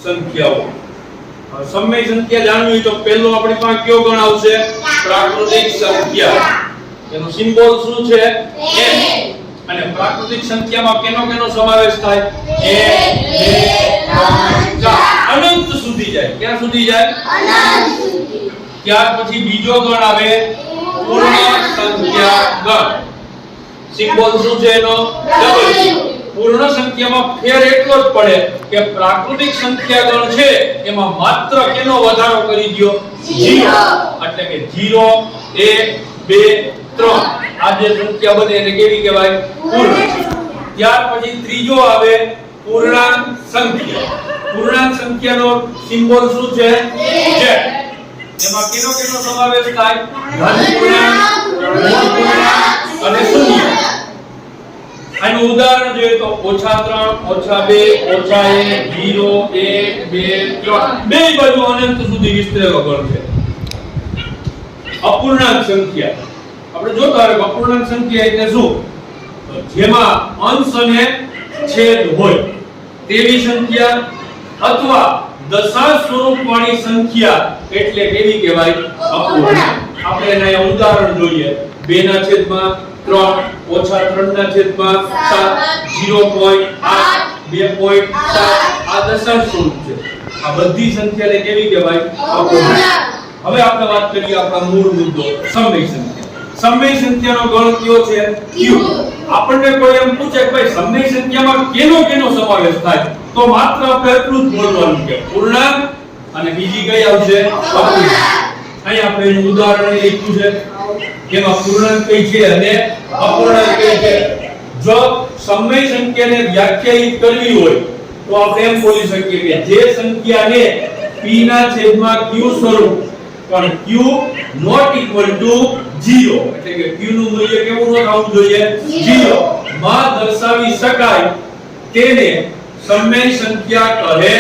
સંખ્યાઓ. સમય સંખ્યા જાણવી હોય તો પહેલો આપણી પાસે કયો ગણ આવશે? પ્રાકૃતિક સંખ્યા. એનો સિમ્બોલ શું છે? n. અને પ્રાકૃતિક સંખ્યામાં કેનો સમાવેશ થાય? 1 2 3 4 અનંત સુધી જાય. ક્યાં સુધી જાય? અનંત સુધી. ત્યાર પછી બીજો ગણ આવે પૂર્ણ સંખ્યા ગણ. સિમ્બોલ શું છે એનો? W. પૂર્ણ સંખ્યામાં ફેર એટલો જ પડે કે પ્રાકૃતિક સંખ્યા ગણ છે એમાં માત્ર કેનો વધારો કરી દયો? 0. એટલે કે 0 1 2 3 આ જે સંખ્યા બને એને કેવી કહેવાય? પૂર્ણ. ત્યાર પછી ત્રીજો આવે પૂર્ણાંક સંખ્યા. પૂર્ણાંક સંખ્યાનો સિમ્બોલ શું છે? z. એમાં કેનો સમાવેશ થાય? ધન પૂર્ણાંક, ઋણ પૂર્ણાંક અને શૂન્ય. આનું ઉદાહરણ જોઈએ તો -3 -2 -1 0 1 2 3 બે બાજુ અનંત સુધી વિસ્તરેલો ગણ છે. અપૂર્ણાંક સંખ્યા આપણે જોતા હોય અપૂર્ણાંક સંખ્યા એટલે શું? તો જેમાં અંશ અને છેદ હોય તેવી સંખ્યા અથવા દશાંશ સ્વરૂપવાળી સંખ્યા એટલે કેવી કહેવાય? અપૂર્ણાંક. આપણે એના ઉદાહરણ જોઈએ 2/3 -3 -3/7 0.8 2.7 આ દશાંશ સ્વરૂપ છે. આ બધી સંખ્યાને કેવી કહેવાય? અપૂર્ણાંક. હવે આપણે વાત કરીએ આપણા મૂળ મુદ્દો સમય સંખ્યા. સમય સંખ્યાનો ગણ કયો છે? q. આપણને કોઈ એમ પૂછે કે ભાઈ સમય સંખ્યામાં કેનો સમાવેશ થાય તો માત્ર આપણે એટલું જ બોલવાનું કે પૂર્ણાંક અને બીજી કઈ આવશે? અપૂર્ણાંક. અહીં આપણે એનું ઉદાહરણ લખ્યું છે જેમાં પૂર્ણાંક કઈ છે અને અપૂર્ણાંક કઈ છે. જો સમય સંખ્યાને વ્યાખ્યાયિત કરવી હોય તો આપણે એમ બોલી શકીએ કે જે સંખ્યાને p ના છેદમાં q સ્વરૂપ પણ q not equal to 0 એટલે કે q નું મૂલ્ય કેવું ન હોવું જોઈએ? 0 માં દર્શાવી શકાય તેને સમય સંખ્યા કહે